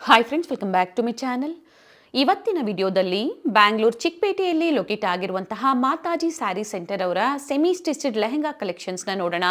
Hi friends, welcome back to my channel. ಇವತ್ತಿನ ವಿಡಿಯೋದಲ್ಲಿ ಬ್ಯಾಂಗ್ಳೂರ್ ಚಿಕ್ಕಪೇಟೆಯಲ್ಲಿ ಲೊಕೇಟ್ ಆಗಿರುವಂತಹ ಮಾತಾಜಿ ಸ್ಯಾರಿ ಸೆಂಟರ್ ಅವರ ಸೆಮಿ ಸ್ಟಿಚ್ಡ್ ಲೆಹೆಂಗಾ ಕಲೆಕ್ಷನ್ಸ್ನ ನೋಡೋಣ.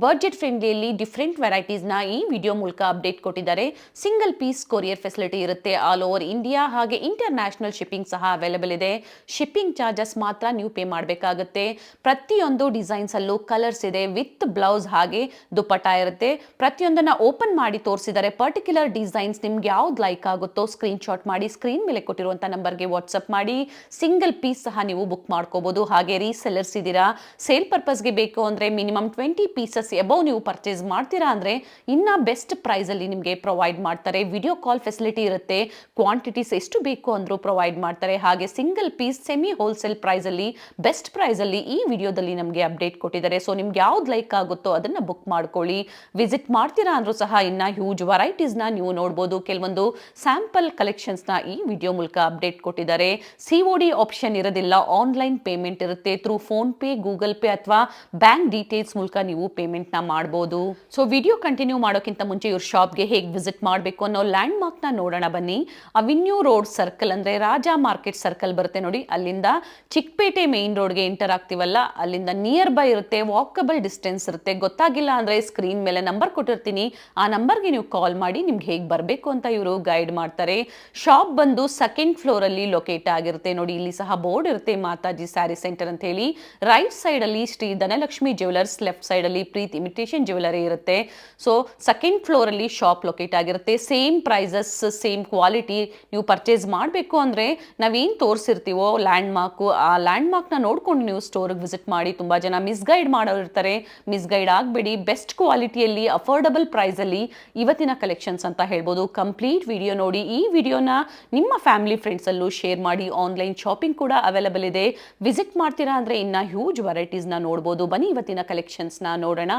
ಬಡ್ಜೆಟ್ ಫ್ರೆಂಡ್ಲಿಯಲ್ಲಿ ಡಿಫ್ರೆಂಟ್ ವೆರೈಟೀಸ್ನ ಈ ವಿಡಿಯೋ ಮೂಲಕ ಅಪ್ಡೇಟ್ ಕೊಟ್ಟಿದ್ದಾರೆ. ಸಿಂಗಲ್ ಪೀಸ್ ಕೊರಿಯರ್ ಫೆಸಿಲಿಟಿ ಇರುತ್ತೆ ಆಲ್ ಓವರ್ ಇಂಡಿಯಾ. ಹಾಗೆ ಇಂಟರ್ನ್ಯಾಷನಲ್ ಶಿಪ್ಪಿಂಗ್ ಸಹ ಅವೈಲೇಬಲ್ ಇದೆ. ಶಿಪ್ಪಿಂಗ್ ಚಾರ್ಜಸ್ ಮಾತ್ರ ನೀವು ಪೇ ಮಾಡಬೇಕಾಗುತ್ತೆ. ಪ್ರತಿಯೊಂದು ಡಿಸೈನ್ಸ್ ಅಲ್ಲೂ ಕಲರ್ಸ್ ಇದೆ ವಿತ್ ಬ್ಲೌಸ್ ಹಾಗೆ ದುಪ್ಪಟ್ಟ ಇರುತ್ತೆ. ಪ್ರತಿಯೊಂದನ್ನ ಓಪನ್ ಮಾಡಿ ತೋರಿಸಿದ್ದಾರೆ. ಪರ್ಟಿಕ್ಯುಲರ್ ಡಿಸೈನ್ಸ್ ನಿಮ್ಗೆ ಯಾವ್ದು ಲೈಕ್ ಆಗುತ್ತೋ ಸ್ಕ್ರೀನ್ ಶಾಟ್ ಮಾಡಿ ಸ್ಕ್ರೀನ್ ಮೇಲೆ ಕೊಟ್ಟಿರುವಂತ ನಂಬರ್ಗೆ ವಾಟ್ಸ್ಆಪ್ ಮಾಡಿ ಸಿಂಗಲ್ ಪೀಸ್ ಸಹ ನೀವು ಬುಕ್ ಮಾಡ್ಕೋಬಹುದು. ಹಾಗೆ ರೀಸೆಲ್ಲರ್ಸ್ ಇದ್ದೀರಾ, ಸೇಲ್ ಪರ್ಪಸ್ಗೆ ಬೇಕು ಅಂದ್ರೆ ಮಿನಿಮಮ್ 20 ಪೀಸಸ್ ಎಬವ್ ನೀವು ಪರ್ಚೇಸ್ ಮಾಡ್ತೀರಾ ಅಂದ್ರೆ ಇನ್ನ ಬೆಸ್ಟ್ ಪ್ರೈಸ್ ಅಲ್ಲಿ ನಿಮಗೆ ಪ್ರೊವೈಡ್ ಮಾಡ್ತಾರೆ. ವಿಡಿಯೋ ಕಾಲ್ ಫೆಸಿಲಿಟಿ ಇರುತ್ತೆ. ಕ್ವಾಂಟಿಟೀಸ್ ಎಷ್ಟು ಬೇಕು ಅಂದ್ರೂ ಪ್ರೊವೈಡ್ ಮಾಡ್ತಾರೆ. ಹಾಗೆ single piece semi wholesale price ಅಲ್ಲಿ ಬೆಸ್ಟ್ ಪ್ರೈಸ್ ಅಲ್ಲಿ ಈ ವಿಡಿಯೋದಲ್ಲಿ ನಮಗೆ ಅಪ್ಡೇಟ್ ಕೊಟ್ಟಿದ್ದಾರೆ. ಸೊ ನಿಮ್ಗೆ ಯಾವ್ದು ಲೈಕ್ ಆಗುತ್ತೋ ಅದನ್ನ ಬುಕ್ ಮಾಡ್ಕೊಳ್ಳಿ. ವಿಸಿಟ್ ಮಾಡ್ತೀರಾ ಅಂದ್ರೂ ಸಹ ಇನ್ನ ಹ್ಯೂಜ್ ವೆರೈಟೀಸ್ ನ ನೀವು ನೋಡಬಹುದು. ಕೆಲವೊಂದು ಸ್ಯಾಂಪಲ್ ಕಲೆಕ್ಷನ್ಸ್ ನ ಈ ವಿಡಿಯೋ ಮೂಲಕ ಅಪ್ಡೇಟ್ ಕೊಟ್ಟಿದ್ದಾರೆ. ಸಿಒಡಿ ಆಪ್ಷನ್ ಇರೋದಿಲ್ಲ, ಆನ್ಲೈನ್ ಪೇಮೆಂಟ್ ಇರುತ್ತೆ. Through phone pay, Google pay ಅಥವಾ ಬ್ಯಾಂಕ್ ಡೀಟೇಲ್ಸ್ ಮೂಲಕ ನೀವು ಪೇಮೆಂಟ್ ನ ಮಾಡಬಹುದು. ಸೊ ವಿಡಿಯೋ ಕಂಟಿನ್ಯೂ ಮಾಡೋಕ್ಕಿಂತ ಮುಂಚೆ ಇವ್ರ ಶಾಪ್ಗೆ ಹೇಗೆ ವಿಸಿಟ್ ಮಾಡಬೇಕು ಅನ್ನೋ ಲ್ಯಾಂಡ್ ಮಾರ್ಕ್ ನ ನೋಡೋಣ ಬನ್ನಿ. ಅವೆನ್ಯೂ ರೋಡ್ ಸರ್ಕಲ್ ಅಂದ್ರೆ ರಾಜಾ ಮಾರ್ಕೆಟ್ ಸರ್ಕಲ್ ಬರುತ್ತೆ ನೋಡಿ, ಅಲ್ಲಿಂದ ಚಿಕ್ಕಪೇಟೆ ಮೇನ್ ರೋಡ್ಗೆ ಎಂಟರ್ ಆಗ್ತೀವಲ್ಲ ಅಲ್ಲಿಂದ ನಿಯರ್ ಬೈ ಇರುತ್ತೆ. ವಾಕಬಲ್ ಡಿಸ್ಟೆನ್ಸ್ ಇರುತ್ತೆ. ಗೊತ್ತಾಗಿಲ್ಲ ಅಂದ್ರೆ ಸ್ಕ್ರೀನ್ ಮೇಲೆ ನಂಬರ್ ಕೊಟ್ಟಿರ್ತೀನಿ, ಆ ನಂಬರ್ಗೆ ನೀವು ಕಾಲ್ ಮಾಡಿ ನಿಮ್ಗೆ ಹೇಗೆ ಬರಬೇಕು ಅಂತ ಇವರು ಗೈಡ್ ಮಾಡ್ತಾರೆ. ಶಾಪ್ ಬಂದು ಸೆಕೆಂಡ್ ಫ್ಲೋರ್ ಅಲ್ಲಿ ಲೊಕೇಟ್ ಆಗಿರುತ್ತೆ ನೋಡಿ. ಇಲ್ಲಿ ಸಹ ಬೋರ್ಡ್ ಇರುತ್ತೆ ಮಾತಾಜಿ ಸ್ಯಾರಿ ಸೆಂಟರ್ ಅಂತ ಹೇಳಿ. ರೈಟ್ ಸೈಡ್ ಅಲ್ಲಿ Shri Dhanalakshmi jewellers, left side ಅಲ್ಲಿ ಪ್ರೀತ್ ಇಮಿಟೇಷನ್ ಜ್ಯುವೆಲರಿ ಇರುತ್ತೆ. ಸೊ ಸೆಕೆಂಡ್ ಫ್ಲೋರ್ ಅಲ್ಲಿ ಶಾಪ್ ಲೊಕೇಟ್ ಆಗಿರುತ್ತೆ. Same prices, same quality. ನೀವು ಪರ್ಚೇಸ್ ಮಾಡಬೇಕು ಅಂದ್ರೆ ನಾವೇನ್ ತೋರಿಸಿರ್ತೀವೋ ಲ್ಯಾಂಡ್ ಮಾರ್ಕ್, ಆ ಲ್ಯಾಂಡ್ ಮಾರ್ಕ್ ನ ನೋಡ್ಕೊಂಡು ನೀವು ಸ್ಟೋರ್ಗೆ ವಿಸಿಟ್ ಮಾಡಿ. ತುಂಬಾ ಜನ ಮಿಸ್ಗೈಡ್ ಮಾಡೋರು ಇರ್ತಾರೆ, ಮಿಸ್ಗೈಡ್ ಆಗಬೇಡಿ. ಬೆಸ್ಟ್ ಕ್ವಾಲಿಟಿಯಲ್ಲಿ ಅಫೋರ್ಡಬಲ್ ಪ್ರೈಸ್ ಅಲ್ಲಿ ಇವತ್ತಿನ ಕಲೆಕ್ಷನ್ಸ್ ಅಂತ ಹೇಳ್ಬೋದು. ಕಂಪ್ಲೀಟ್ ವಿಡಿಯೋ ನೋಡಿ. ಈ ವಿಡಿಯೋನ ನಿಮ್ಮ ಫ್ಯಾಮಿಲಿ ಫ್ರೆಂಡ್ಸ್ ಅಲ್ಲೂ ಶೇರ್ ಮಾಡಿ. ಆನ್ಲೈನ್ ಶಾಪಿಂಗ್ ಕೂಡ ಅವೈಲೇಬಲ್ ಇದೆ. ವಿಸಿಟ್ ಮಾಡ್ತೀರಾ ಅಂದ್ರೆ ಇನ್ನ ಹ್ಯೂಜ್ ವೆರೈಟೀಸ್ ನ ನೋಡಬಹುದು. ಬನ್ನಿ ಇವತ್ತಿನ ಕಲೆಕ್ಷನ್ಸ್ ನ ನೋಡೋಣ.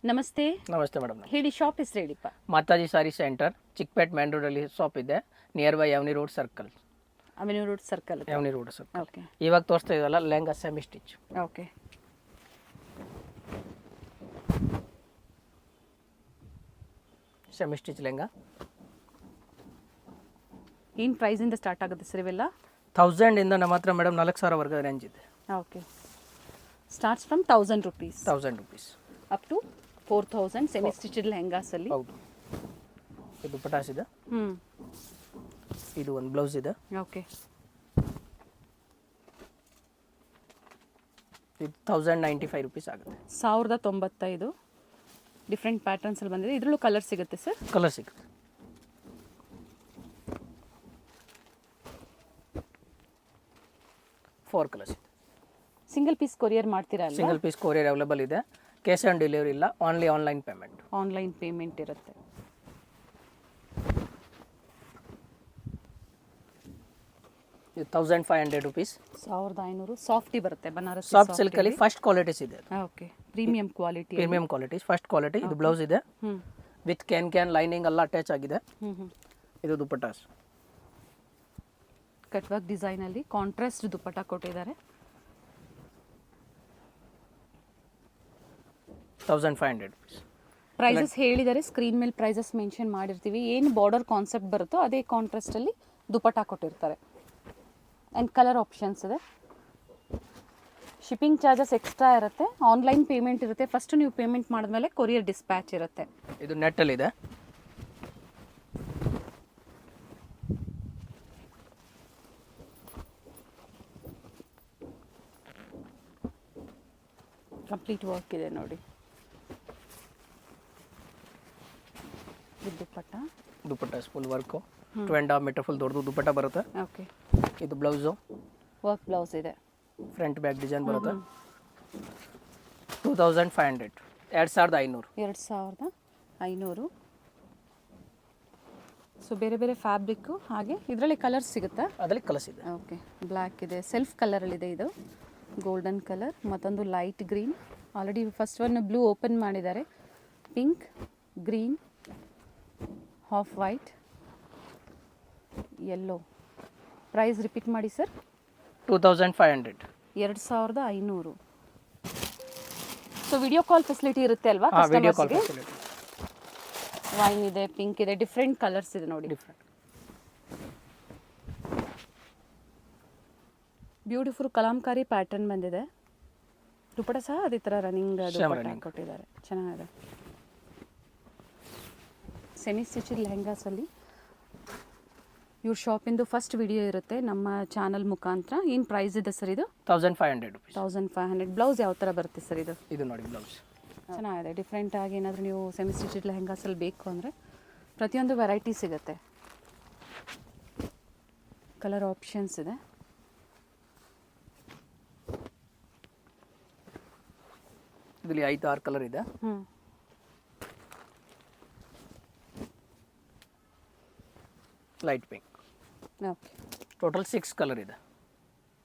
ನಮಸ್ತೆ. ನಮಸ್ತೆ ಮೇಡಮ್. ಹೇಳಿ, ಶಾಪ್ ಹೆಸರು ಹೇಳಿಪ್ಪ. Mataji sari centre, Chickpet main road ಅಲ್ಲಿ ಶಾಪ್ ಇದೆ. Near by Avani road circle. Avenue road circle. Avani road circle. Okay. ಇವಾಗ ತೋರಿಸ್ತಾ ಇದಲ್ಲ lehenga semi stitch. Okay. Semi stitch lehenga ಏನು ಪ್ರೈಸ್ ಇಂದ ಸ್ಟಾರ್ಟ್ ಆಗುತ್ತೆ ಸರ್ ಇವೆಲ್ಲ? 1000 ಇಂದ ನಮ್ಮ ಹತ್ರ ಮೇಡಮ್ 4000 ವರ್ಗ ರೇಂಜ್ ಇದೆ. Okay. Starts from 1000 rupees 1000 rupees up to 4000 semi stitched lehengas ಅಲ್ಲಿ. ಹೌದು. ಇದು ಪಟಾಸ್ ಇದೆ. ಇದು ಒಂದು ಬ್ಲೌಸ್ ಇದೆ. ಓಕೆ. ಇದು 1095 rupees ಆಗುತ್ತೆ. 1095. ಡಿಫ್ರೆಂಟ್ ಪ್ಯಾಟರ್ನ್ಸ್ ಅಲ್ಲಿ ಬಂದಿದೆ. ಇದರಲ್ಲೂ ಕಲರ್ ಸಿಗುತ್ತೆ ಸರ್? ಕಲರ್ ಸಿಗುತ್ತೆ. 4 ಕಲರ್ಸ್ ಇದೆ. ಸಿಂಗಲ್ ಪೀಸ್ ಕೊರಿಯರ್ ಮಾಡ್ತೀರಾ ಅಲ್ವಾ? ಸಿಂಗಲ್ ಪೀಸ್ ಕೊರಿಯರ್ ಅವೈಲೇಬಲ್ ಇದೆ. ಕ್ಯಾಶ್ ಆನ್ ಡೆಲಿವರಿ ಇಲ್ಲ, only online payment. Online payment ಇರುತ್ತೆ. ಇದು 1500 rupees. 1500. ಸಾಫ್ಟಿ ಬರುತ್ತೆ, ಬನಾರಸಿ ಸಾಫ್ಟ್ ಸಿಲ್ಕ್ ಅಲ್ಲಿ ಫಸ್ಟ್ ಕ್ವಾಲಿಟೀಸ್ ಇದೆ. Okay. Premium quality. Premium qualities, first quality. ಇದು ಬ್ಲೌಸ್ ಇದೆ ವಿತ್ ಕ್ಯಾನ್ ಲೈನಿಂಗ್ ಎಲ್ಲ ಅಟ್ಯಾಚ್ ಆಗಿದೆ. ಇದು ದುಪ್ಪಟ್ಟಾಸ್. ಕಟ್ ವರ್ಕ್ ಡಿಸೈನ್ ಅಲ್ಲಿ ಕಾಂಟ್ರಾಸ್ಟ್ ದುಪ್ಪಟ್ಟ ಕೊಟ್ಟಿದ್ದಾರೆ. 1500 rupees. ಪ್ರೈಸಸ್ ಹೇಳಿದರೆ ಸ್ಕ್ರೀನ್ ಮೇಲೆ ಪ್ರೈಸಸ್ ಮೆನ್ಷನ್ ಮಾಡಿರ್ತೀವಿ. ಏನು ಬಾರ್ಡರ್ ಕಾನ್ಸೆಪ್ಟ್ ಬರುತ್ತೋ ಅದೇ ಕಾಂಟ್ರಾಸ್ಟ್ ಅಲ್ಲಿ ದುಪ್ಪಟ್ಟ ಕೊಟ್ಟಿರ್ತಾರೆ. ಆ್ಯಂಡ್ ಕಲರ್ ಆಪ್ಷನ್ಸ್ ಇದೆ. ಶಿಪ್ಪಿಂಗ್ ಚಾರ್ಜಸ್ ಎಕ್ಸ್ಟ್ರಾ ಇರುತ್ತೆ. ಆನ್ಲೈನ್ ಪೇಮೆಂಟ್ ಇರುತ್ತೆ. ಫಸ್ಟ್ ನೀವು ಪೇಮೆಂಟ್ ಮಾಡಿದ್ಮೇಲೆ ಕೊರಿಯರ್ ಡಿಸ್ಪ್ಯಾಚ್ ಇರುತ್ತೆ. ಇದು ನೆಟ್ಟಲ್ಲಿ ಇದೆ. ಕಂಪ್ಲೀಟ್ ವರ್ಕ್ ಇದೆ ನೋಡಿ. ದುಪ್ಪಟ್ಟ ಫುಲ್ ವರ್ಕು. 2.5 ಮೀಟರ್ ಫುಲ್ ದೊಡ್ಡದು ದುಪ್ಪಟ್ಟ ಬರುತ್ತೆ. ಓಕೆ. ಇದು ಬ್ಲೌಸು. ವರ್ಕ್ ಬ್ಲೌಸ್ ಇದೆ. ಫ್ರಂಟ್ ಬ್ಯಾಕ್ ಡಿಸೈನ್ ಬರುತ್ತೆ. 2500. 2500. 2500. ಸೊ ಬೇರೆ ಬೇರೆ ಫ್ಯಾಬ್ರಿಕ್ಕು. ಹಾಗೆ ಇದರಲ್ಲಿ ಕಲರ್ಸ್ ಸಿಗುತ್ತಾ? ಅದರಲ್ಲಿ ಕಲರ್ಸ್ ಇದೆ. ಓಕೆ. ಬ್ಲ್ಯಾಕ್ ಇದೆ, ಸೆಲ್ಫ್ ಕಲರಲ್ಲಿದೆ. ಇದು ಗೋಲ್ಡನ್ ಕಲರ್, ಮತ್ತೊಂದು light green. Already first one blue open ಮಾಡಿದ್ದಾರೆ. Pink, green, half white, yellow. Price repeat ಮಾಡಿ sir. 2500. 2500. So video call facility ಇರುತ್ತೆ ಅಲ್ವಾ ವಿಡಿಯೋ ಕಾಲ್ ಕಸ್ಟಮರ್ಸ್ಗೆ? ಫೆಸಿಲಿಟಿ. ವೈನ್ ಇದೆ, ಪಿಂಕ್ ಇದೆ, ಡಿಫ್ರೆಂಟ್ ಕಲರ್ಸ್ ಇದೆ ನೋಡಿ. ಡಿಫ್ರೆಂಟ್. ಬ್ಯೂಟಿಫುಲ್ ಕಲಾಂಕಾರಿ ಪ್ಯಾಟರ್ನ್ ಬಂದಿದೆ. ದುಪ್ಪಟ ಸಹ ಅದೇ ಥರ ರನ್ನಿಂಗ್ ದುಪ್ಪಟ ಕೊಟ್ಟಿದ್ದಾರೆ, ಚೆನ್ನಾಗಿದೆ. ಸೆಮಿ ಸ್ಟಿಚ್ ಲೆಹಂಗಾಸಲ್ಲಿ ಇವ್ರ ಶಾಪಿಂದು ಫಸ್ಟ್ ವಿಡಿಯೋ ಇರುತ್ತೆ ನಮ್ಮ ಚಾನಲ್ ಮುಖಾಂತರ. ಏನು ಪ್ರೈಸ್ ಇದೆ ಸರ್ ಇದು? 1500 rupees. 1500. ಬ್ಲೌಸ್ ಯಾವ ಥರ ಬರುತ್ತೆ ಸರ್ ಇದು? ಇದು ನೋಡಿ ಬ್ಲೌಸ್ ಚೆನ್ನಾಗಿದೆ. ಡಿಫ್ರೆಂಟ್ ಆಗಿ ಏನಾದರೂ ನೀವು ಸೆಮಿ ಸ್ಟಿಚ್ ಲೆಹಂಗಾಸಲ್ಲಿ ಬೇಕು ಅಂದರೆ ಪ್ರತಿಯೊಂದು ವೆರೈಟಿ ಸಿಗುತ್ತೆ. ಕಲರ್ ಆಪ್ಷನ್ಸ್ ಇದೆ. ಇದರಲ್ಲಿ 5-6 ಕಲರ್ ಇದೆ. Light pink. Okay, total 6 colour ಇದೆ.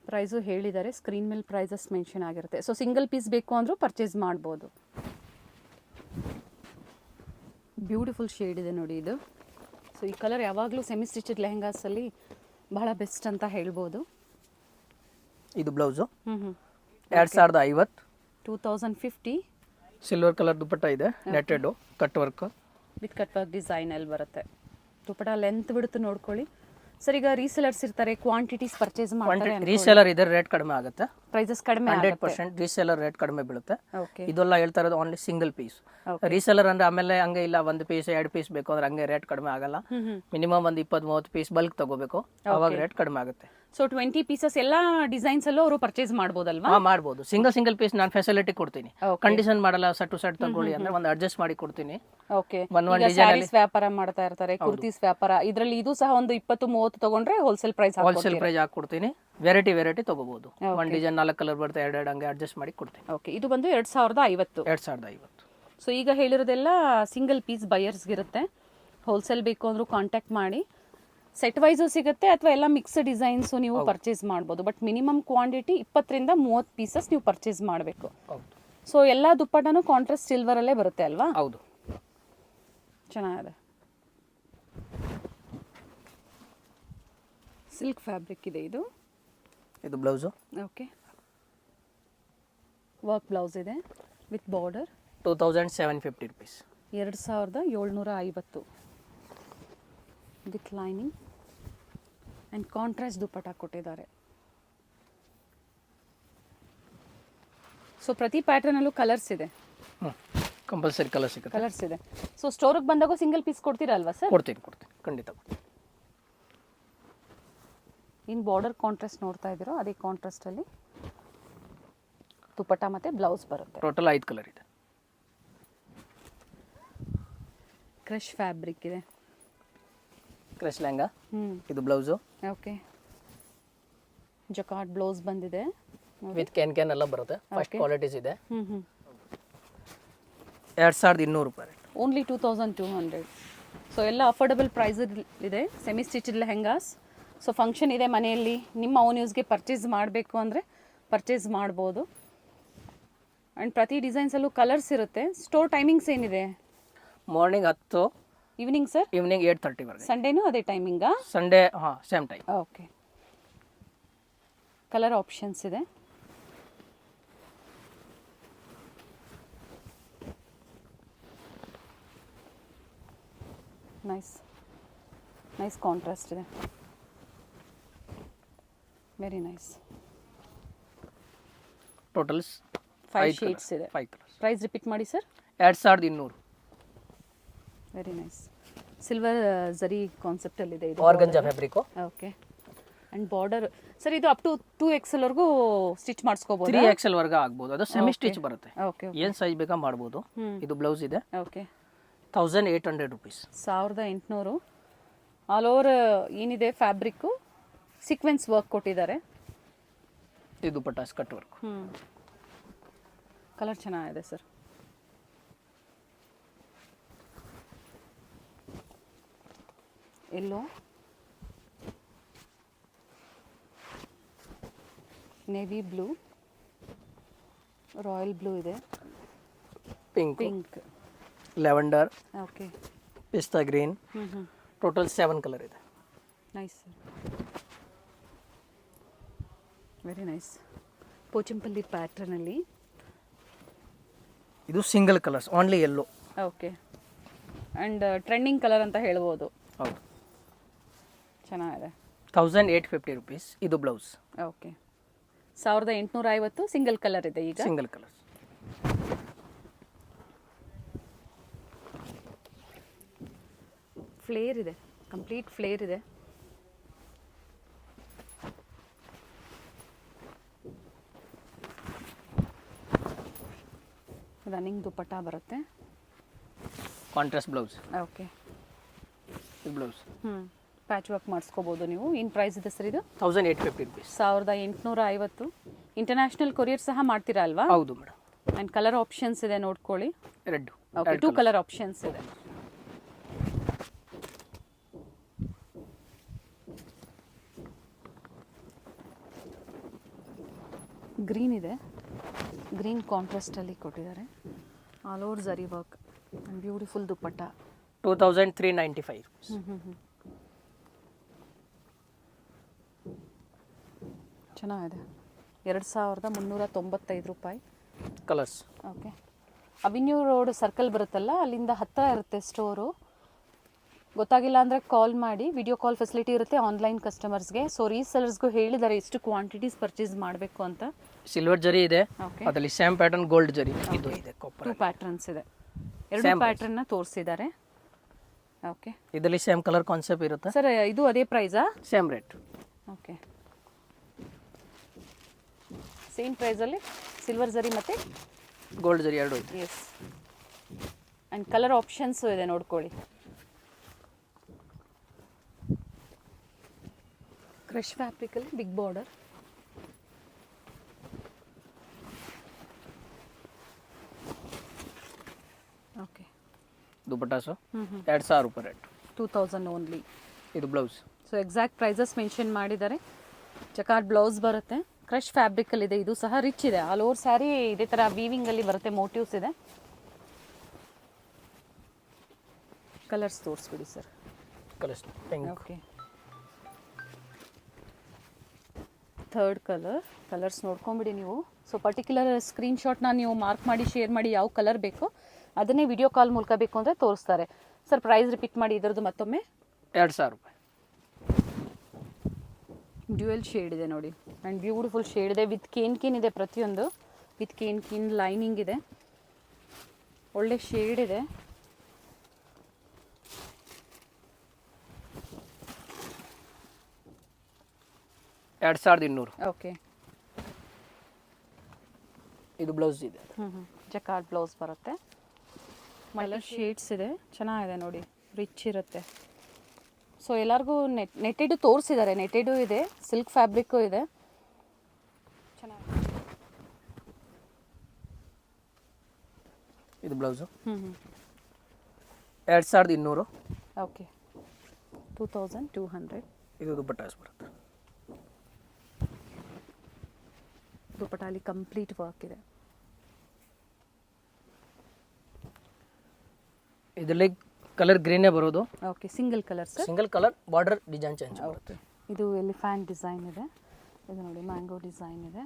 ಪ್ರೈಸು ಹೇಳಿದ್ದಾರೆ, ಸ್ಕ್ರೀನ್ ಮೇಲೆ ಪ್ರೈಸಸ್ ಮೆನ್ಷನ್ ಆಗಿರುತ್ತೆ. ಸೊ ಸಿಂಗಲ್ ಪೀಸ್ ಬೇಕು ಅಂದರೂ ಪರ್ಚೇಸ್ ಮಾಡ್ಬೋದು. ಬ್ಯೂಟಿಫುಲ್ ಶೇಡ್ ಇದೆ ನೋಡಿ ಇದು. ಸೊ ಈ ಕಲರ್ ಯಾವಾಗಲೂ ಸೆಮಿ ಸ್ಟಿಚಡ್ ಲೆಹಂಗಾಸಲ್ಲಿ ಬಹಳ ಬೆಸ್ಟ್ ಅಂತ ಹೇಳ್ಬೋದು. ಇದು ಬ್ಲೌಸು 2050. 2050. ಸಿಲ್ವರ್ ಕಲರ್ ದುಪ್ಪಟ್ಟ ಇದೆ, netted cut work with cut work ಡಿಸೈನಲ್ಲಿ ಬರುತ್ತೆ. ದುಪ್ಪಟ್ಟ ಲೆಂತ್ ಬಿಡುತ್ತೆ ನೋಡ್ಕೊಳ್ಳಿ ಸರ್. ಈಗ ರೀಸೆಲರ್ಸ್ ಇರ್ತಾರೆ, ಕ್ವಾಂಟಿಟೀಸ್ ಪರ್ಚೇಸ್ ಮಾಡ್ತಾರೆ, ರೀಸೆಲರ್ ಇದ್ರೆ ರೇಟ್ ಕಡಿಮೆ ಆಗುತ್ತೆ, ಪ್ರೈಸಸ್ ಕಡಿಮೆ ಆಗುತ್ತೆ. 100% ರೀಸೆಲರ್ ರೇಟ್ ಕಡಿಮೆ ಬೀಳುತ್ತೆ. ಓಕೆ, ಇದೆಲ್ಲ ಹೇಳ್ತಾ ಇರೋದು ಓನ್ಲಿ ಸಿಂಗಲ್ ಪೀಸ್. ರೀಸೆಲರ್ ಅಂದ್ರೆ ಆಮೇಲೆ ಹಂಗೆ ಇಲ್ಲ, 1 ಪೀಸ್ 2 ಪೀಸ್ ಬೇಕು ಅಂದ್ರೆ ಹಂಗೆ ರೇಟ್ ಕಡಿಮೆ ಆಗಲ್ಲ. ಮಿನಿಮಮ್ ಒಂದು 20-30 ಪೀಸ್ ಬಲ್ಕ್ ತಗೋಬೇಕು, ಅವಾಗ ರೇಟ್ ಕಡಿಮೆ ಆಗುತ್ತೆ. ಸೊ 20 ಪೀಸಸ್ ಎಲ್ಲ ಡಿಸೈನ್ಸ್ ಅಲ್ಲೂ ಅವರು ಪರ್ಚೇಸ್ ಮಾಡ್ಬೋದಲ್ವಾ? ಮಾಡ್ಬೋದು. ಸಿಂಗಲ್ ಪೀಸ್ ನಾನು ಫೆಸಿಲಿಟಿ ಕೊಡ್ತೀನಿ, ಕಂಡೀಷನ್ ಮಾಡಲ್ಲ. ಸೆಟ್ ಟು ಸೆಟ್ ತಗೊಳ್ಳಿ ಅಂದ್ರೆ ಒಂದು ಅಡ್ಜಸ್ಟ್ ಮಾಡಿ ಕೊಡ್ತೀನಿ. ಓಕೆ, ಸ್ಯಾರೀಸ್ ವ್ಯಾಪಾರ ಮಾಡ್ತಾ ಇರ್ತಾರೆ, ಕುರ್ತೀಸ್ ವ್ಯಾಪಾರ, ಇದರಲ್ಲಿ ಇದು ಸಹ ಒಂದು 20-30 ತಗೊಂಡ್ರೆ ಹೋಲ್ಸೇಲ್ ಪ್ರೈಸ್ ಹಾಕೊಡ್ತೀನಿ. ವೆರೈಟಿ ತಗೋಬಹುದು. ಒಂದು ಡಿಸೈನ್ 4 ಕಲರ್ ಬರುತ್ತೆ, 2 ಹಂಗೆ ಅಡ್ಜಸ್ಟ್ ಮಾಡಿ ಕೊಡ್ತೀನಿ. ಓಕೆ, ಇದು ಬಂದು 2050. 2050. ಸೊ ಈಗ ಹೇಳಿರೋದೆಲ್ಲ ಸಿಂಗಲ್ ಪೀಸ್ ಬಯರ್ಸ್ಗಿರುತ್ತೆ. ಹೋಲ್ಸೇಲ್ ಬೇಕು ಅಂದ್ರೂ ಕಾಂಟ್ಯಾಕ್ಟ್ ಮಾಡಿ. ಸೆಟ್ ವೈಸು ಸಿಗುತ್ತೆ ಅಥವಾ ಎಲ್ಲ ಮಿಕ್ಸ್ ಡಿಸೈನ್ಸು ನೀವು ಪರ್ಚೇಸ್ ಮಾಡ್ಬೋದು. ಬಟ್ ಮಿನಿಮಮ್ ಕ್ವಾಂಟಿಟಿ 20-30 ಪೀಸಸ್ ನೀವು ಪರ್ಚೇಸ್ ಮಾಡಬೇಕು. ಸೊ ಎಲ್ಲ ದುಪ್ಪಟ್ಟನೂ ಕಾಂಟ್ರಾಸ್ಟ್ ಸಿಲ್ವರಲ್ಲೇ ಬರುತ್ತೆ ಅಲ್ವಾ? ಹೌದು, ಚೆನ್ನಾಗಿದೆ. ಸಿಲ್ಕ್ ಫ್ಯಾಬ್ರಿಕ್ ಇದೆ ಇದು. ಇದು ಬ್ಲೌಸು. ಓಕೆ, ವರ್ಕ್ ಬ್ಲೌಸ್ ಇದೆ with border. 2750 rupees. 2750 with lining and contrast dupatta ಕೊಟ್ಟಿದ್ದಾರೆ. ಸೊ ಪ್ರತಿ ಪ್ಯಾಟರ್ನಲ್ಲೂ ಕಲರ್ಸ್ ಇದೆ. ಕಂಪಲ್ಸರಿ ಕಲರ್ ಸಿಗುತ್ತೆ. ಕಲರ್ಸ್ ಇದೆ. ಸೊ ಸ್ಟೋರಿಗೆ ಬಂದಾಗ ಸಿಂಗಲ್ ಪೀಸ್ ಕೊಡ್ತೀರಲ್ವಾ ಸರ್? ಕೊಡ್ತೀನಿ ಖಂಡಿತ. ಇನ್ನು ಬಾರ್ಡರ್ ಕಾಂಟ್ರಾಸ್ಟ್ ನೋಡ್ತಾ ಇದ್ದೀರೋ ಅದೇ ಕಾಂಟ್ರಾಸ್ಟಲ್ಲಿ ದುಪ್ಪಟ್ಟ ಮತ್ತು ಬ್ಲೌಸ್ ಬರುತ್ತೆ. ಟೋಟಲ್ 5 ಕಲರ್ ಇದೆ. ಕ್ರಶ್ ಫ್ಯಾಬ್ರಿಕ್ ಇದೆ. ಕ್ರಶ್ ಲೆಹಂಗಾ. ಇದು ಬ್ಲೌಸು. ಓಕೆ, ಜಕಾರ್ಡ್ ಬ್ಲೌಸ್ ಬಂದಿದೆ ವಿತ್ ಕ್ಯಾನ್ ಎಲ್ಲ ಬರುತ್ತೆ. ಫಸ್ಟ್ ಕ್ವಾಲಿಟೀಸ್ ಇದೆ. 2200 ರೂಪಾಯಿ. ಓನ್ಲಿ 2200. ಸೊ ಎಲ್ಲ ಅಫೋರ್ಡಬಲ್ ಪ್ರೈಸ್ ಇದೆ. Semi stitched lehengas. So function ಇದೆ ಮನೆಯಲ್ಲಿ, ನಿಮ್ಮ ಓನ್ ಯೂಸ್ಗೆ ಪರ್ಚೇಸ್ ಮಾಡಬೇಕು ಅಂದರೆ ಪರ್ಚೇಸ್ ಮಾಡ್ಬೋದು. ಆ್ಯಂಡ್ ಪ್ರತಿ ಡಿಸೈನ್ಸಲ್ಲೂ ಕಲರ್ಸ್ ಇರುತ್ತೆ. ಸ್ಟೋರ್ ಟೈಮಿಂಗ್ಸ್ ಏನಿದೆ? Morning 10, evening sir? ಈವ್ನಿಂಗ್ 8:30 ವರೆಗೆ. ಸಂಡೇನೂ ಅದೇ ಟೈಮಿಂಗಾ? Sunday same time. Okay, colour options ಇದೆ. ನೈಸ್ ಕಾಂಟ್ರಾಸ್ಟ್ ಇದೆ. Very nice. ಟೋಟಲ್ 5 ಶೇಡ್ಸ್ ಇದೆ. 5 ಕಲರ್ಸ್. ಪ್ರೈಸ್ ರಿಪೀಟ್ ಮಾಡಿ sir. 2200. Very nice. Silver zari ಕಾನ್ಸೆಪ್ಟಲ್ಲಿದೆ ಇದು. Organza fabric. Okay, and border sir ಇದು ಅಪ್ ಟು 2XL ವರೆಗೂ ಸ್ಟಿಚ್ ಮಾಡಿಸ್ಕೋಬಹುದು. 3XL ವರೆಗೆ ಆಗ್ಬೋದು. ಅದು ಸೆಮಿ ಸ್ಟಿಚ್ ಬರುತ್ತೆ. ಓಕೆ, ಏನು ಸೈಜ್ ಬೇಕಾ ಮಾಡ್ಬೋದು. ಇದು ಬ್ಲೌಸ್ ಇದೆ. Okay, 1800 rupees. 1800. ಆಲ್ ಓವರ್ ಏನಿದೆ ಫ್ಯಾಬ್ರಿಕ್ಕು ಸೀಕ್ವೆನ್ಸ್ ವರ್ಕ್ ಕೊಟ್ಟಿದ್ದಾರೆ. ಇದು ದುಪ್ಪಟ್ಟ ಕಟ್ ವರ್ಕ್. ಕಲರ್ ಚೆನ್ನಾಗಿದೆ sir. Yellow, navy blue, royal blue ಇದೆ, pink, lavender, okay, pista green. Total 7 colour ಇದೆ. Nice sir, very nice. Pochampally ಪ್ಯಾಟ್ರನಲ್ಲಿ ಇದು single colours, only yellow. Okay, and trending colour ಅಂತ ಹೇಳ್ಬೋದು. ಹೌದು. ಚೆನ್ನಾಗಿದೆ. 1850 ರುಪೀಸ್. ಇದು ಬ್ಲೌಸ್. ಓಕೆ. 1850 ಸಿಂಗಲ್ ಕಲರ್ ಇದೆ ಈಗ. Single colour. ಫ್ಲೇರ್ ಇದೆ, ಕಂಪ್ಲೀಟ್ ಫ್ಲೇರ್ ಇದೆ. ರನ್ನಿಂಗ್ ದುಪಟ್ಟ ಬರುತ್ತೆ. Contrast blouse. ಓಕೆ. ಇದು ಬ್ಲೌಸ್. ಪ್ಯಾಚ್ ವರ್ಕ್ ಮಾಡಿಸ್ಕೋಬೋದು ನೀವು. ಏನು ಪ್ರೈಸ್ ಇದೆ ಸರ್ ಇದು? 1850 ರುಪೀಸ್. 1850. ಇಂಟರ್ನ್ಯಾಷನಲ್ ಕೊರಿಯರ್ ಸಹ ಮಾಡ್ತೀರಾ ಅಲ್ವಾ? ಹೌದು ಮೇಡಮ್. ಆ್ಯಂಡ್ ಕಲರ್ ಆಪ್ಷನ್ಸ್ ಇದೆ ನೋಡ್ಕೊಳ್ಳಿ. ರೆಡ್. ಓಕೆ, 2 ಕಲರ್ ಆಪ್ಷನ್ಸ್ ಇದೆ. ಗ್ರೀನ್ ಇದೆ, ಗ್ರೀನ್ ಕಾಂಟ್ರಾಸ್ಟಲ್ಲಿ ಕೊಟ್ಟಿದ್ದಾರೆ. All over zari work and beautiful dupatta. 2395 rupees. ಚೆನ್ನಾಗಿದೆ. 2395 ರೂಪಾಯಿ. Colours. Okay. Avenue road circle ಬರುತ್ತಲ್ಲ, ಅಲ್ಲಿಂದ ಹತ್ತಿರ ಇರುತ್ತೆ ಸ್ಟೋರು. ಗೊತ್ತಾಗಿಲ್ಲ ಅಂದರೆ ಕಾಲ್ ಮಾಡಿ, ವಿಡಿಯೋ ಕಾಲ್ ಫೆಸಿಲಿಟಿ ಇರುತ್ತೆ ಆನ್ಲೈನ್ ಕಸ್ಟಮರ್ಸ್ಗೆ. ಸೊ ರೀಸೆಲರ್ಸ್ಗೂ ಹೇಳಿದ್ದಾರೆ ಎಷ್ಟು ಕ್ವಾಂಟಿಟೀಸ್ ಪರ್ಚೇಸ್ ಮಾಡಬೇಕು ಅಂತ. ಸಿಲ್ವರ್ ಜರಿ ಇದೆ, ಅದರಲ್ಲಿ ಸೇಮ್ ಪ್ಯಾಟರ್ನ್ ಗೋಲ್ಡ್ ಜರಿ ಇದು ಇದೆ. 2 ಪ್ಯಾಟರ್ನ್ಸ್ ಇದೆ, 2 ಪ್ಯಾಟರ್ನ್ನ ತೋರಿಸಿದ್ದಾರೆ. ಓಕೆ. ಇದರಲ್ಲಿ ಸೇಮ್ ಕಲರ್ ಕಾನ್ಸೆಪ್ಟ್ ಇರುತ್ತೆ ಸರ್. ಇದು ಅದೇ ಪ್ರೈಸಾ? Same rate. ಓಕೆ. ಸೇಮ್ ಪ್ರೈಸಲ್ಲಿ ಸಿಲ್ವರ್ ಜರಿ ಮತ್ತು ಗೋಲ್ಡ್ ಜರಿ ಎರಡು ಇದೆ. ಎಸ್. ಆ್ಯಂಡ್ ಕಲರ್ ಆಪ್ಷನ್ಸು ಇದೆ ನೋಡ್ಕೊಳ್ಳಿ. ಕ್ರಶ್ ಫ್ಯಾಬ್ರಿಕಲ್ಲಿ ಬಿಗ್ ಬಾರ್ಡರ್. ಓಕೆ. ದುಪಟ್ಟಾಸು 2000 ರೂಪಾಯಿ ರೇಟ್. 2000 ಓನ್ಲಿ. ಇದು blouse. So exact prices mention ಮಾಡಿದ್ದಾರೆ. ಜಕಾರ್ಡ್ ಬ್ಲೌಸ್ ಬರುತ್ತೆ. ಕ್ರಶ್ ಫ್ಯಾಬ್ರಿಕಲ್ಲಿ ಇದೆ. ಇದು ಸಹ ರಿಚ್ ಇದೆ. ಆಲ್ ಓವರ್ ಸ್ಯಾರಿ ಇದೇ ಥರ ವೀವಿಂಗಲ್ಲಿ ಬರುತ್ತೆ. ಮೋಟಿವ್ಸ್ ಇದೆ. ಕಲರ್ಸ್ ತೋರಿಸ್ಬಿಡಿ sir. Colours pink. Okay. Third colours ನೋಡ್ಕೊಂಬಿಡಿ ನೀವು. ಸೊ ಪರ್ಟಿಕ್ಯುಲರ್ ಸ್ಕ್ರೀನ್ಶಾಟ್ನ ನೀವು ಮಾರ್ಕ್ ಮಾಡಿ ಶೇರ್ ಮಾಡಿ, ಯಾವ ಕಲರ್ ಬೇಕೋ ಅದನ್ನೇ ವಿಡಿಯೋ ಕಾಲ್ ಮೂಲಕ ಬೇಕು ಅಂದರೆ ತೋರಿಸ್ತಾರೆ. ಸರ್ ಪ್ರೈಸ್ ರಿಪೀಟ್ ಮಾಡಿ ಇದರದ್ದು ಮತ್ತೊಮ್ಮೆ. 2000 ರೂಪಾಯಿ. ಡ್ಯುಯಲ್ ಶೇಡ್ ಇದೆ ನೋಡಿ, ಆ್ಯಂಡ್ ಬ್ಯೂಟಿಫುಲ್ ಶೇಡ್ ಇದೆ. ವಿತ್ ಕೇನ್ ಇದೆ ಪ್ರತಿಯೊಂದು. ವಿತ್ ಕೇನ್ ಲೈನಿಂಗ್ ಇದೆ. ಒಳ್ಳೆ ಶೇಡ್ ಇದೆ. ಓಕೆ. ಇದು ಬ್ಲೌಸ್ ಇದೆ. ಜಕಾರ್ಡ್ ಬ್ಲೌಸ್ ಬರುತ್ತೆ. ಕಲರ್ ಶೇಡ್ಸ್ ಇದೆ. ಚೆನ್ನಾಗಿದೆ ನೋಡಿ, ರಿಚ್ ಇರುತ್ತೆ. ಸೊ ಎಲ್ಲರಿಗೂ ನೆಟೆಡು ತೋರಿಸಿದ್ದಾರೆ. ನೆಟೆಡು ಇದೆ, ಸಿಲ್ಕ್ ಫ್ಯಾಬ್ರಿಕ್ಕು ಇದೆ. ಚೆನ್ನಾಗಿದೆ. ಇದು ಬ್ಲೌಸು 2200. ಓಕೆ. 2200. ಇದು ದುಪಟ್ಟಾಸ್ ಬರುತ್ತೆ. ದುಪಟ್ಟಾಲಿ ಕಂಪ್ಲೀಟ್ ವರ್ಕ್ ಇದೆ. ಇದರಲ್ಲಿ ಕಲರ್ ಗ್ರೀನೇ ಬರೋದು. Okay. Single colour sir. Single colour, border design change okay. ಇದು ಎಲಿಫ್ಯಾಂಟ್ ಡಿಸೈನ್ ಇದೆ. ಇದು ನೋಡಿ ಮ್ಯಾಂಗೋ ಡಿಸೈನ್ ಇದೆ.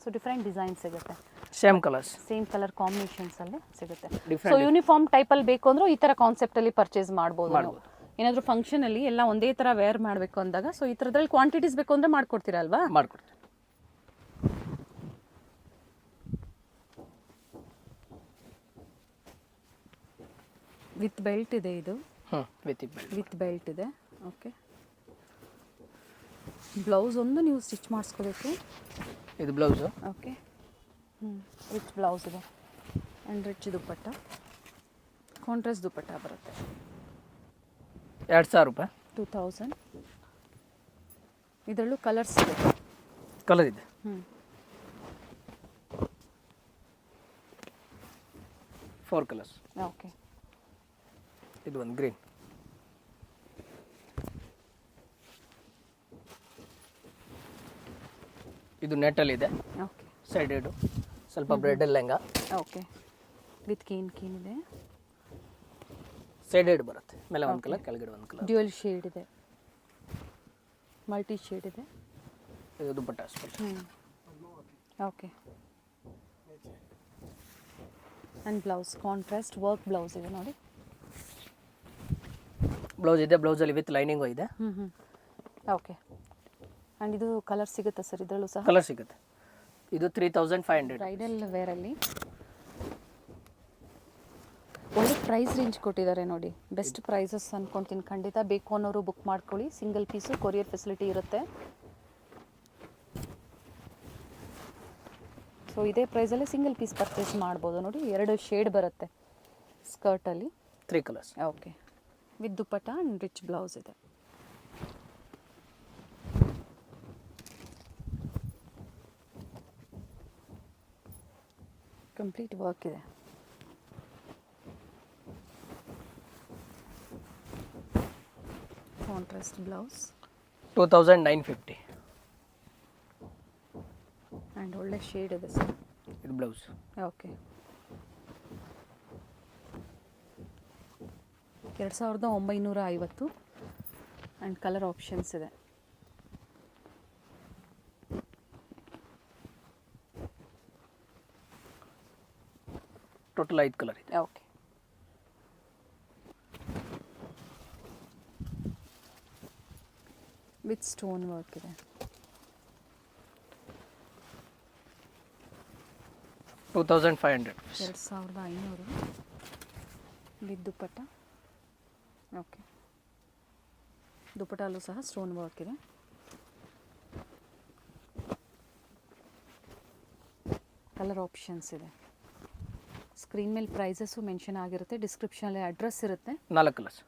ಸೊ ಡಿಫ್ರೆಂಟ್ ಡಿಸೈನ್ ಸಿಗುತ್ತೆ. ಸೇಮ್ ಕಲರ್ಸ್, ಸೇಮ್ ಕಲರ್ ಕಾಂಬಿನೇಷನ್ಸಲ್ಲಿ ಸಿಗುತ್ತೆ. ಸೊ ಯೂನಿಫಾರ್ಮ್ ಟೈಪಲ್ಲಿ ಬೇಕು ಅಂದರೂ ಈ ಥರ ಕಾನ್ಸೆಪ್ಟಲ್ಲಿ ಪರ್ಚೇಸ್ ಮಾಡ್ಬೋದು. ಏನಾದರೂ ಫಂಕ್ಷನಲ್ಲಿ ಎಲ್ಲ ಒಂದೇ ಥರ ವೇರ್ ಮಾಡಬೇಕು ಅಂದಾಗ, ಸೊ ಈ ಥರದ್ರಲ್ಲಿ ಕ್ವಾಂಟಿಟೀಸ್ ಬೇಕು ಅಂದರೆ ಮಾಡ್ಕೊಡ್ತೀರಾ ಅಲ್ವಾ? ಮಾಡ್ಕೊಡ್ತೀವಿ. ವಿತ್ ಬೆಲ್ಟ್ ಇದೆ ಇದು. ವಿತ್ ಬೆಲ್ಟ್ ಇದೆ. ಓಕೆ. ಬ್ಲೌಸ್ ಒಂದು ನೀವು ಸ್ಟಿಚ್ ಮಾಡಿಸ್ಕೋಬೇಕು. ಇದು ಬ್ಲೌಸು. ಓಕೆ. ರಿಚ್ ಬ್ಲೌಸ್ ಇದೆ ಆ್ಯಂಡ್ ರಿಚ್ ದುಪ್ಪಟ್ಟ. ಕಾಂಟ್ರಾಸ್ಟ್ ದುಪ್ಪಟ್ಟ ಬರುತ್ತೆ. 2000 ರೂಪಾಯಿ. 2000. ಇದರಲ್ಲೂ ಕಲರ್ಸ್ ಇದೆ. ಕಲರ್ ಇದೆ. 4 ಕಲರ್ಸ್. ಓಕೆ. ಇದು ಒಂದು ಗ್ರೀನ್. ಇದು ನೆಟ್ಟಲ್ಲಿ ಇದೆ. ಓಕೆ. ಸೈಡೆಡ್ ಸ್ವಲ್ಪ ಬ್ರೆಡ್ ಲೆಹಂಗಾ. ಓಕೆ. ವಿತ್ ಕೇನ್ ಇದೆ. ಸೈಡೆಡ್ ಬರುತ್ತೆ. ಮೇಲೆ ಒಂದು ಕಲರ್, ಕೆಳಗಡೆ ಒಂದು ಕಲರ್. ಡ್ಯುಯಲ್ ಶೇಡ್ ಇದೆ, ಮಲ್ಟಿ ಶೇಡ್ ಇದೆ. ಇದು dupatta special. Okay. And blouse contrast work blouse ಇದೆ ನೋಡಿ. ಬ್ಲೌಸ್ ಇದೆ, ಬ್ಲೌಸಲ್ಲಿ ವಿತ್ ಲೈನಿಂಗು ಇದೆ. ಓಕೆ. ಆ್ಯಂಡ್ ಇದು ಕಲರ್ ಸಿಗುತ್ತಾ ಸರ್ ಇದರಲ್ಲೂ ಸಹ? ಕಲರ್ ಸಿಗುತ್ತೆ. ಇದು 3500. ಬ್ರೈಡಲ್ ವೇರಲ್ಲಿ ಒಳ್ಳೆ ಪ್ರೈಸ್ ರೇಂಜ್ ಕೊಟ್ಟಿದ್ದಾರೆ ನೋಡಿ. ಬೆಸ್ಟ್ ಪ್ರೈಸಸ್ ಅಂದ್ಕೊಳ್ತೀನಿ. ಖಂಡಿತ ಬೇಕು ಅನ್ನೋರು ಬುಕ್ ಮಾಡ್ಕೊಳ್ಳಿ. ಸಿಂಗಲ್ ಪೀಸು ಕೊರಿಯರ್ ಫೆಸಿಲಿಟಿ ಇರುತ್ತೆ. ಸೊ ಇದೇ ಪ್ರೈಸಲ್ಲಿ ಸಿಂಗಲ್ ಪೀಸ್ ಪರ್ಚೇಸ್ ಮಾಡ್ಬೋದು ನೋಡಿ. 2 ಶೇಡ್ ಬರುತ್ತೆ ಸ್ಕರ್ಟಲ್ಲಿ. 3 colours. Okay. With dupatta and rich blouse ಇದೆ. ಕಂಪ್ಲೀಟ್ ವರ್ಕ್ ಇದೆ. Contrast blouse 2950. ಆ್ಯಂಡ್ ಒಳ್ಳೆ ಶೇಡ್ ಇದೆ ಸರ್. ಇದು blouse. Okay. 2950 and colour options ಇದೆ. ಟೋಟಲ್ 5 ಕಲರ್ ಇದೆ. ಓಕೆ. ವಿತ್ ಸ್ಟೋನ್ ವರ್ಕ್ ಇದೆ. 2500. 2500 ವಿತ್ ದುಪಟ್ಟ. ಓಕೆ. ದುಪಟ್ಟಲ್ಲೂ ಸಹ ಸ್ಟೋನ್ ವರ್ಕ್ ಇದೆ. ಕಲರ್ ಆಪ್ಷನ್ಸ್ ಇದೆ. ಸ್ಕ್ರೀನ್ ಮೇಲೆ ಪ್ರೈಸಸ್ಸು ಮೆನ್ಷನ್ ಆಗಿರುತ್ತೆ. ಡಿಸ್ಕ್ರಿಪ್ಷನಲ್ಲಿ ಅಡ್ರೆಸ್ ಇರುತ್ತೆ. 4 ಕಲರ್ಸ್.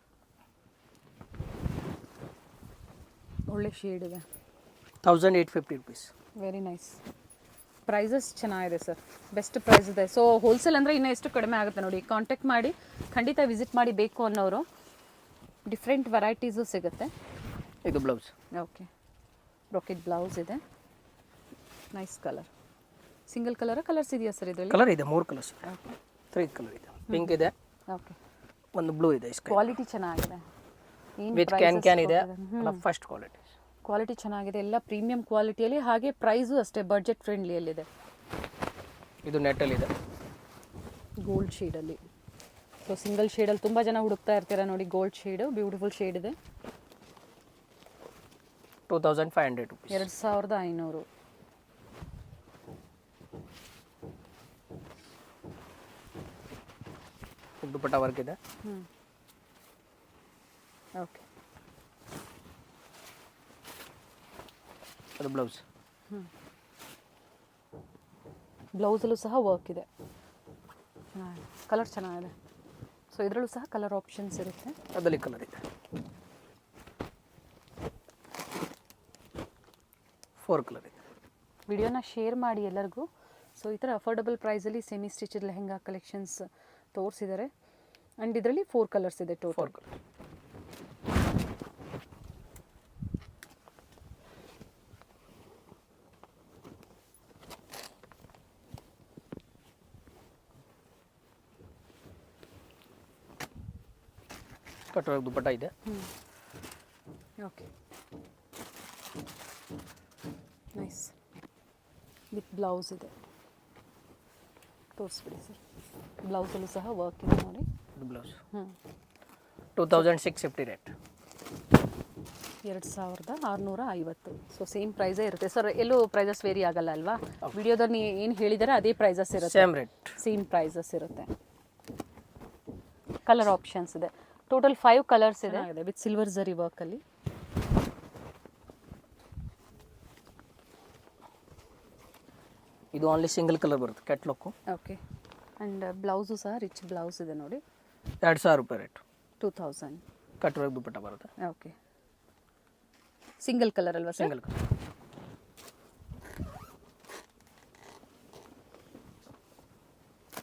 ಒಳ್ಳೆ ಶೇಡ್ ಇದೆ. 1850 rupees. Very nice. ಪ್ರೈಸಸ್ ಚೆನ್ನಾಗಿದೆ ಸರ್. ಬೆಸ್ಟ್ ಪ್ರೈಸ್ ಇದೆ. ಸೊ ಹೋಲ್ಸೇಲ್ ಅಂದರೆ ಇನ್ನೂ ಎಷ್ಟು ಕಡಿಮೆ ಆಗುತ್ತೆ ನೋಡಿ. ಕಾಂಟ್ಯಾಕ್ಟ್ ಮಾಡಿ, ಖಂಡಿತ ವಿಸಿಟ್ ಮಾಡಿ ಬೇಕು ಅನ್ನೋರು. ಡಿಫ್ರೆಂಟ್ ವೆರೈಟೀಸು ಸಿಗುತ್ತೆ. ಇದು ಬ್ಲೌಸ್. ಓಕೆ. ಬ್ರೊಕೆಟ್ ಬ್ಲೌಸ್ ಇದೆ. Nice colour. ಸಿಂಗಲ್ ಕಲರ್ಸ್ ಇದೆಯಾ ಸರ್ ಇದರಲ್ಲಿ? ಕಲರ್ ಇದೆ, 3 ಕಲರ್ಸ್. ಓಕೆ. 3 ಕಲರ್ ಇದೆ. ಪಿಂಕ್ ಇದೆ, ಓಕೆ. ಒಂದು ಬ್ಲೂ ಇದೆ. ಕ್ವಾಲಿಟಿ ಚೆನ್ನಾಗಿದೆ. ವಿತ್ ಕ್ಯಾನ್ ಇದೆ. First quality. ಕ್ವಾಲಿಟಿ ಚೆನ್ನಾಗಿದೆ. ಎಲ್ಲ ಪ್ರೀಮಿಯಂ ಕ್ವಾಲಿಟಿಯಲ್ಲಿ, ಹಾಗೆ ಪ್ರೈಸು ಅಷ್ಟೇ ಬಡ್ಜೆಟ್ ಫ್ರೆಂಡ್ಲಿಯಲ್ಲಿದೆ. ಇದು ನೆಟ್ಟಲ್ಲಿ ಇದೆ. ಗೋಲ್ಡ್ ಶೇಡಲ್ಲಿ. ಸೊ ಸಿಂಗಲ್ ಶೇಡಲ್ಲಿ ತುಂಬ ಜನ ಹುಡುಕ್ತಾ ಇರ್ತೀರಾ ನೋಡಿ. ಗೋಲ್ಡ್ ಶೇಡು ಬ್ಯೂಟಿಫುಲ್ ಶೇಡ್ ಇದೆ. 2500 rupees. 2500. ದುಪಟ್ಟ ವರ್ಕ್ ಇದೆ. ಓಕೆ. ಅದು ಬ್ಲೌಸ್. ಬ್ಲೌಸಲ್ಲೂ ಸಹ ವರ್ಕ್ ಇದೆ. ಕಲರ್ ಚೆನ್ನಾಗಿದೆ. ಸೊ ಇದರಲ್ಲೂ ಸಹ ಕಲರ್ ಆಪ್ಷನ್ಸ್ ಇರುತ್ತೆ. ಅದರಲ್ಲಿ ಕಲರ್ ಇದೆ. 4 ಕಲರ್ ಇದೆ. ವಿಡಿಯೋನ ಶೇರ್ ಮಾಡಿ ಎಲ್ಲರಿಗೂ. ಸೊ ಈ ಥರ ಅಫೋರ್ಡಬಲ್ ಪ್ರೈಸಲ್ಲಿ ಸೆಮಿ ಸ್ಟಿಚಡ್ ಲೆಹೆಂಗಾ ಕಲೆಕ್ಷನ್ಸ್ ತೋರಿಸಿದ್ದಾರೆ. ಆ್ಯಂಡ್ ಇದರಲ್ಲಿ 4 ಕಲರ್ಸ್ ಇದೆ ಟೋಟಲ್. 4 ಕಲರ್. ಕಟ್ಟೋಗಿ ದುಪಟ್ಟ ಇದೆ. ಓಕೆ. ನೈಸ್. ವಿತ್ ಬ್ಲೌಸ್ ಇದೆ. ತೋರಿಸ್ಬಿಡಿ ಸರ್. ಬ್ಲೌಸಲ್ಲೂ ಸಹ ವರ್ಕ್ ಇದೆ ನೋಡಿ. ಇದು ಬ್ಲೌಸ್. 2650 ರೇಟ್. 2650. ಸೊ ಸೇಮ್ ಪ್ರೈಸೇ ಇರುತ್ತೆ ಸರ್. ಎಲ್ಲೂ ಪ್ರೈಸಸ್ ವೇರಿ ಆಗಲ್ಲ ಅಲ್ವಾ? ವಿಡಿಯೋದಲ್ಲಿ ಏನು ಹೇಳಿದರೆ ಅದೇ ಪ್ರೈಸಸ್ ಇರುತ್ತೆ. Same rate. ಸೇಮ್ ಪ್ರೈಸಸ್ ಇರುತ್ತೆ. ಕಲರ್ ಆಪ್ಷನ್ಸ್ ಇದೆ. ಟೋಟಲ್ 5 ಕಲರ್ಸ್ ಇದೆ ವಿತ್ ಸಿಲ್ವರ್ ಜರಿ ವರ್ಕಲ್ಲಿ. ಇದು ಓನ್ಲಿ ಸಿಂಗಲ್ ಕಲರ್ ಬರುತ್ತೆ ಕ್ಯಾಟ್ಲಾಕು. ಓಕೆ. ಆ್ಯಂಡ್ ಬ್ಲೌಸು ಸಹ ರಿಚ್ ಬ್ಲೌಸ್ ಇದೆ ನೋಡಿ. 2000 ರೂಪಾಯಿ ರೇಟ್. 2000. ಕಟ್ಟೋಗಿ ದುಪಟ್ಟ ಬರುತ್ತೆ. ಓಕೆ. ಸಿಂಗಲ್ ಕಲರ್ ಅಲ್ವಾ sir? Single colour.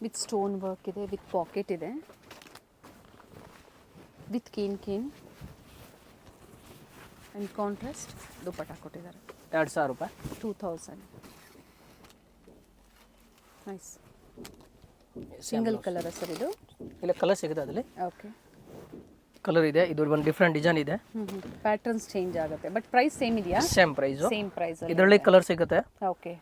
With stone work ಇದೆ, ವಿತ್ ಪಾಕೆಟ್ ಇದೆ, with keen and contrast dupatta ಕೊಟ್ಟಿದ್ದಾರೆ. 2000 ರೂಪಾಯಿ. 2000. ನೈಸ್. ಸಿಂಗಲ್ ಕಲರ್ ಸರ್ ಇದು? ಇಲ್ಲ, ಕಲರ್ ಸಿಗುತ್ತೆ ಅದರಲ್ಲಿ. ಓಕೆ. ಕಲರ್ ಇದೆ. ಇದು ಒಂದು ಡಿಫ್ರೆಂಟ್ ಡಿಸೈನ್ ಇದೆ. ಪ್ಯಾಟರ್ನ್ಸ್ ಚೇಂಜ್ ಆಗುತ್ತೆ ಬಟ್ ಪ್ರೈಸ್ ಸೇಮ್ ಇದೆಯಾ? Same price. Same price. ಇದರಲ್ಲಿ ಕಲರ್ ಸಿಗುತ್ತೆ. ಓಕೆ.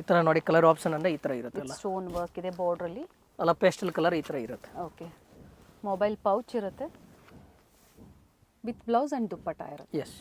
ಈ ಥರ ನೋಡಿ, ಕಲರ್ ಆಪ್ಷನ್ ಅಂದರೆ ಈ ಥರ ಇರುತ್ತೆ. ಅಲ್ಲ, ಸ್ಟೋನ್ ವರ್ಕ್ ಇದೆ ಬಾರ್ಡ್ರಲ್ಲಿ. ಅಲ್ಲ, ಪೇಸ್ಟಲ್ ಕಲರ್ ಈ ಥರ ಇರುತ್ತೆ. ಓಕೆ. ಮೊಬೈಲ್ ಪೌಚ್ ಇರುತ್ತೆ. ವಿತ್ ಬ್ಲೌಸ್ ಅಂಡ್ ದುಪ್ಪಟ್ಟ ಇರುತ್ತೆ. ಎಸ್.